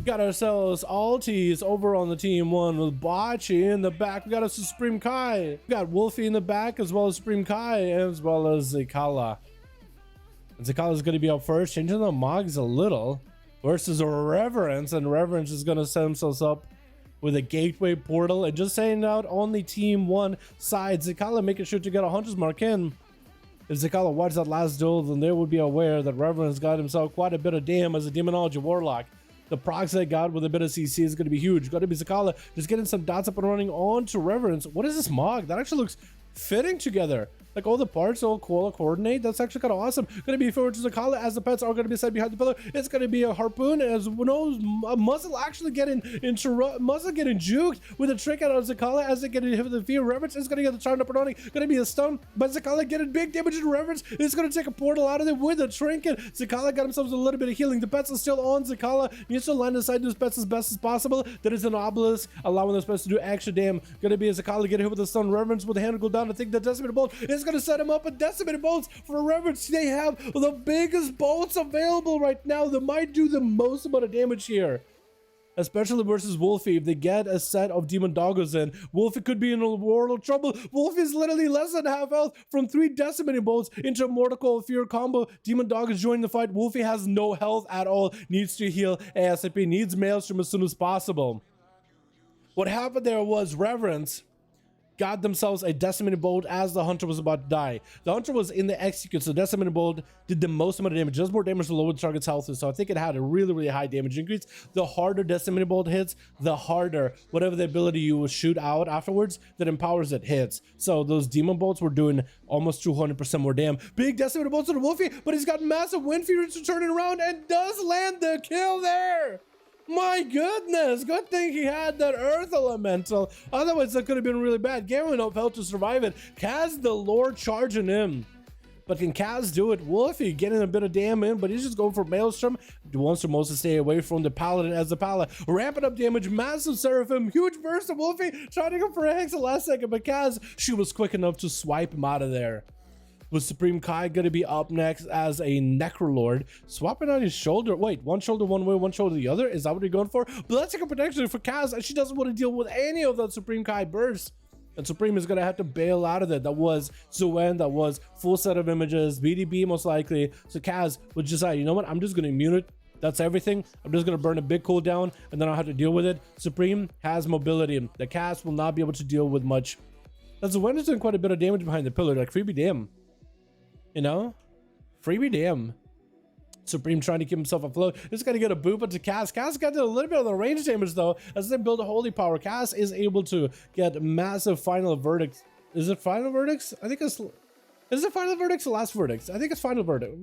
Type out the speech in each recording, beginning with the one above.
Got ourselves Altis over on the team one with Bocce in the back. We got a Supreme Kai. We got Wolfie in the back as well as Supreme Kai as well as Zekala. And Zekala is going to be up first, changing the Mogs a little versus Reverence, and Reverence is going to set themselves up with a gateway portal and just saying out on the team one side. Zekala making sure to get a Hunter's Mark in. If Zekala watched that last duel, then they would be aware that Reverence got himself quite a bit of damn as a Demonology Warlock. The procs they got with a bit of CC is going to be huge. Got to be Zekala just getting some dots up and running on to Reverence. What is this Mog? That actually looks fitting together. Like all the parts all coordinate. That's actually kind of awesome. Going to be forward to Zekala as the pets are going to be set behind the pillar. It's going to be a Harpoon as Muzzle actually getting Muzzle getting juked with a trick out of Zekala as they get hit with the fear. Reverence is going to get the charm up and running. Going to be a stun, but Zekala getting big damage to Reverence. It's going to take a portal out of there with a trinket. Zekala got himself a little bit of healing. The pets are still on Zekala. Needs to land inside those pets as best as possible. There is an obelisk allowing those pets to do extra damage. Going to be a Zekala get hit with a stun. Reverence with the hand go down. I think the Decimated Bolt is going to set him up with Decimated Bolts for Reverence. They have the biggest bolts available right now that might do the most amount of damage here, especially versus Wolfie. If they get a set of Demon Doggos in, Wolfie could be in a world of trouble. Wolfie is literally less than half health from 3 Decimating Bolts into a Mortal Coil Fear combo. Demon Doggos joining the fight. Wolfie has no health at all. Needs to heal ASAP. Needs Maelstrom as soon as possible. What happened there was Reverence got themselves a Decimated Bolt as the Hunter was about to die. The Hunter was in the execute, so Decimated Bolt did the most amount of damage, just more damage to lower the target's health, so I think it had a really high damage increase. The harder Decimated Bolt hits, the harder whatever the ability you will shoot out afterwards that empowers it hits. So those Demon Bolts were doing almost 200% more damage. Big Decimated Bolts to the Wolfie, but he's got massive Wind Fury to turn it around and does land the kill there. My goodness, good thing he had that Earth Elemental. Otherwise, that could have been really bad. Garen enough health to survive it. Kaz the Lord charging him. But can Kaz do it? Wolfie getting a bit of damn in, but he's just going for Maelstrom. He wants to mostly stay away from the Paladin as the Paladin. Ramping up damage, massive Seraphim, huge burst of Wolfie. Trying to go for a Hex at the last second, but Kaz, she was quick enough to swipe him out of there. With Supreme Kai going to be up next as a Necrolord, swapping on his shoulder. Wait, one shoulder one way, one shoulder the other. Is that what you're going for? But let's take a protection for Kaz, and she doesn't want to deal with any of that Supreme Kai burst. And Supreme is going to have to bail out of it. That was Zuen, that was full set of images, BDB most likely. So Kaz would just say, you know what, I'm just going to immune it. That's everything. I'm just going to burn a big cooldown, and then I'll have to deal with it. Supreme has mobility. The Kaz will not be able to deal with much. That's Zuen is doing quite a bit of damage behind the pillar, like freebie damn. You know, freebie damn. Supreme trying to keep himself afloat. Just gonna get a boop into Kaz. Kaz got a little bit of the range damage though. As they build a holy power, Kaz is able to get massive final verdicts. Is it final verdicts? I think it's. Is it final verdicts or last verdicts? I think it's final verdict.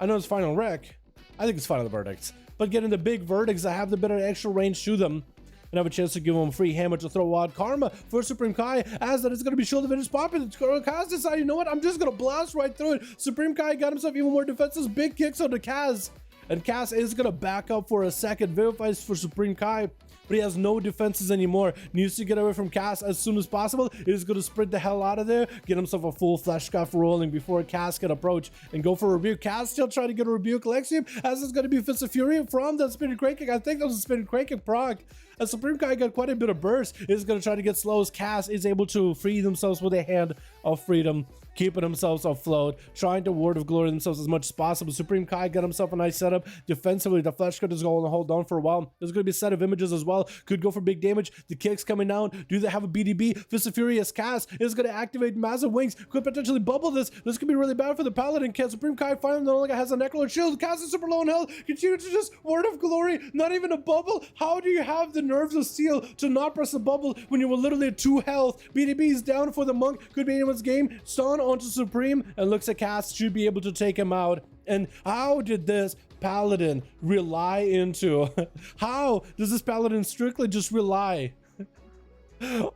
I know it's final wreck. I think it's final verdicts. But getting the big verdicts that have the bit of extra range to them, and have a chance to give him a free hammer to throw out Karma for Supreme Kai, as that is going to be Shield of Vintage popping. Kaz decided, you know what, I'm just going to blast right through it. Supreme Kai got himself even more defenses, big kicks on the Kaz, and Kaz is going to back up for a second. Vivifies for Supreme Kai, but he has no defenses anymore. Needs to get away from Kaz as soon as possible. He's going to sprint the hell out of there, get himself a full flesh scuff rolling before Kaz can approach and go for a rebuke. Kaz still trying to get a rebuke Lexium, as it's going to be Fist of Fury from the Spinning Crane Kick. I think that was a Spinning Crane Kick proc. As Supreme Kai got quite a bit of burst, is going to try to get slows. Kaz is able to free themselves with a hand of freedom, keeping themselves afloat, trying to Word of Glory themselves as much as possible. Supreme Kai got himself a nice setup. Defensively, the Flesh Cut is going to hold on for a while. There's going to be a set of images as well. Could go for big damage. The kicks coming down. Do they have a BDB? Fist of Fury as Kaz is going to activate massive wings. Could potentially bubble this. This could be really bad for the Paladin. Can Supreme Kai finally no longer has a Necrolord shield? Kaz is super low in health. Continue to just Word of Glory. Not even a bubble. How do you have the nerves of steel to not press a bubble when you were literally at 2 health? BDB is down for the monk. Could be anyone's game. Stun onto Supreme, and looks like Kaz should be able to take him out. And how did this Paladin rely into? How does this Paladin strictly just rely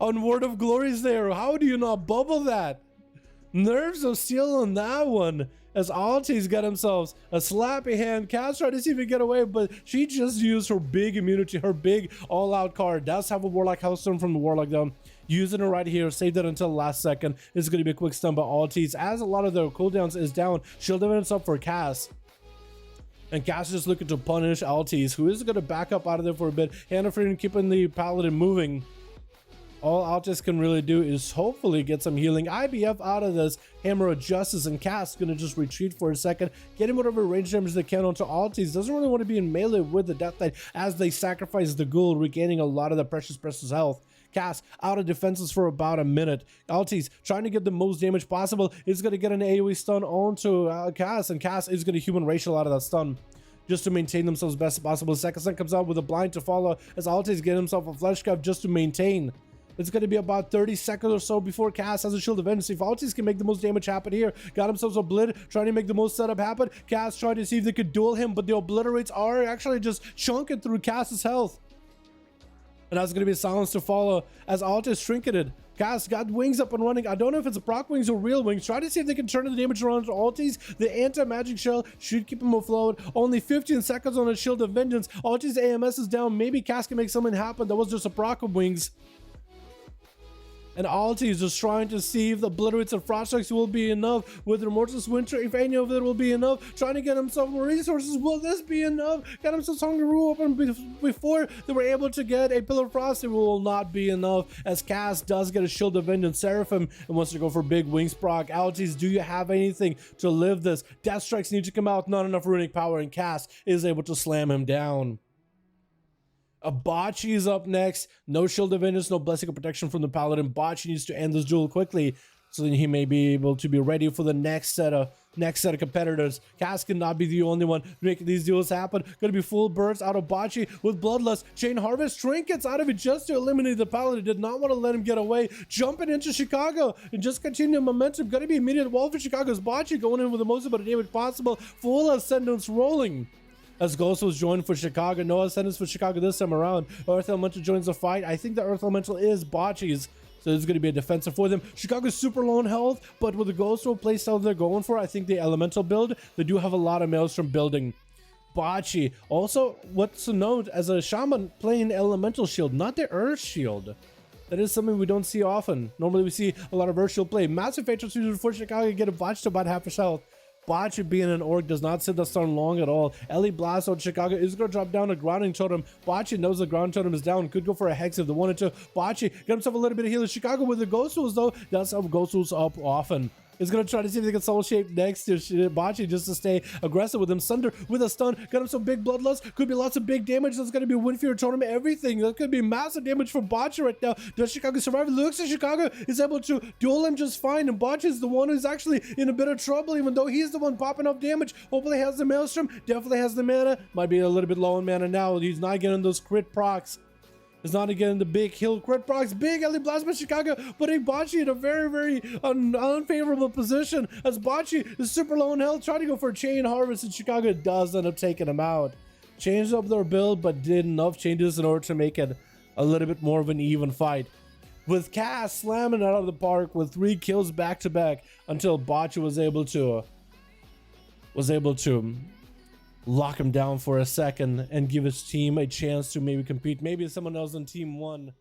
on Word of Glories there? How do you not bubble that? Nerves of steel on that one. As Altis got themselves a slappy hand. Kaz tried to see if he could get away, but she just used her big immunity, her big all-out card. Does have a Warlock Hellstone from the Warlock down. Using it right here, saved it until the last second. This is going to be a quick stun by Altis, as a lot of their cooldowns is down. Shield Evidence up for Kaz. And Cass is just looking to punish Altis, who is going to back up out of there for a bit. Hannah Freedom keeping the Paladin moving. All Altis can really do is hopefully get some healing. IBF out of this Hammer of Justice, and Cass is going to just retreat for a second, getting whatever range damage they can onto Altis. Doesn't really want to be in melee with the Death Knight as they sacrifice the Ghoul, regaining a lot of the precious health. Cass out of defenses for about a minute. Altis trying to get the most damage possible. Is going to get an AoE stun onto Cass, and Cass is going to human racial out of that stun just to maintain themselves best possible. Second Son comes out with a blind to follow as Altis getting himself a flesh cup just to maintain. It's going to be about 30 seconds or so before Cass has a Shield of Vengeance. If Altis can make the most damage happen here, got himself a Blit, trying to make the most setup happen. Cass trying to see if they could duel him, but the Obliterates are actually just chunking through Cass's health. And that's going to be a silence to follow as Altis trinketed. Cass got wings up and running. I don't know if it's a proc wings or real wings. Try to see if they can turn the damage around to Altis. The anti-magic shell should keep him afloat. Only 15 seconds on a Shield of Vengeance. Altis' AMS is down. Maybe Cass can make something happen. That was just a proc of wings. And Altis is just trying to see if the Obliterates and Frost Strikes will be enough. With Remorseless Winter, if any of it will be enough. Trying to get himself more resources. Will this be enough? Got himself Songaroo open before they were able to get a Pillar of Frost. It will not be enough as Cass does get a Shield of Vengeance. Seraphim and wants to go for big wings proc. Altis, do you have anything to live this? Death Strikes need to come out. Not enough runic power, and Cass is able to slam him down. Bocce is up next. No Shield of Vengeance, no Blessing of Protection from the Paladin. Bocce needs to end this duel quickly so then he may be able to be ready for the next set of competitors. Cass cannot be the only one making these duels happen. Gonna be full bursts out of Bocce with Bloodlust. Chain Harvest trinkets out of it just to eliminate the Paladin. Did not want to let him get away. Jumping into Chicago and just continue momentum. Gonna be immediate wall for Chicago's Bocce going in with the most amount of damage possible. Full Ascendance rolling. As Ghost was joined for Chicago. No Ascendance for Chicago this time around. Earth Elemental joins the fight. I think the Earth Elemental is Bocce's, so it's going to be a defensive for them. Chicago's super low in health, but with the Ghost Roll playstyle they're going for, I think the Elemental build, they do have a lot of Maelstrom building. Bocce, also what's to note as a Shaman playing Elemental Shield, not the Earth Shield. That is something we don't see often. Normally we see a lot of Earth Shield play. Massive Fatal Fusion for Chicago, get a botch to about half his health. Bocce being an orc does not sit the stun long at all. Ellie Blast on Chicago is going to drop down a grounding totem. Bocce knows the ground totem is down. Could go for a hex if they wanted to. Bocce get himself a little bit of healing. Chicago with the Ghost Tools though. That's how Ghost Tools up often. Is going to try to see if they can soul shape next to Bocce just to stay aggressive with him. Sunder with a stun. Got him some big bloodlust. Could be lots of big damage. That's going to be Windfear tournament. Everything. That could be massive damage for Bocce right now. Does Chicago survive? It looks like Chicago is able to duel him just fine. And Bocce is the one who's actually in a bit of trouble, even though he's the one popping up damage. Hopefully has the Maelstrom. Definitely has the mana. Might be a little bit low on mana now. He's not getting those crit procs. Is not again the big hill crit procs. Big Ellie Blast by Chicago, putting Bocce in a very unfavorable position as Bocce is super low in health, trying to go for a Chain Harvest, and Chicago does end up taking him out. Changed up their build, but did enough changes in order to make it a little bit more of an even fight. With Cass slamming out of the park with 3 kills back to back until Bocce was able to lock him down for a second and give his team a chance to maybe compete. Maybe someone else on team one.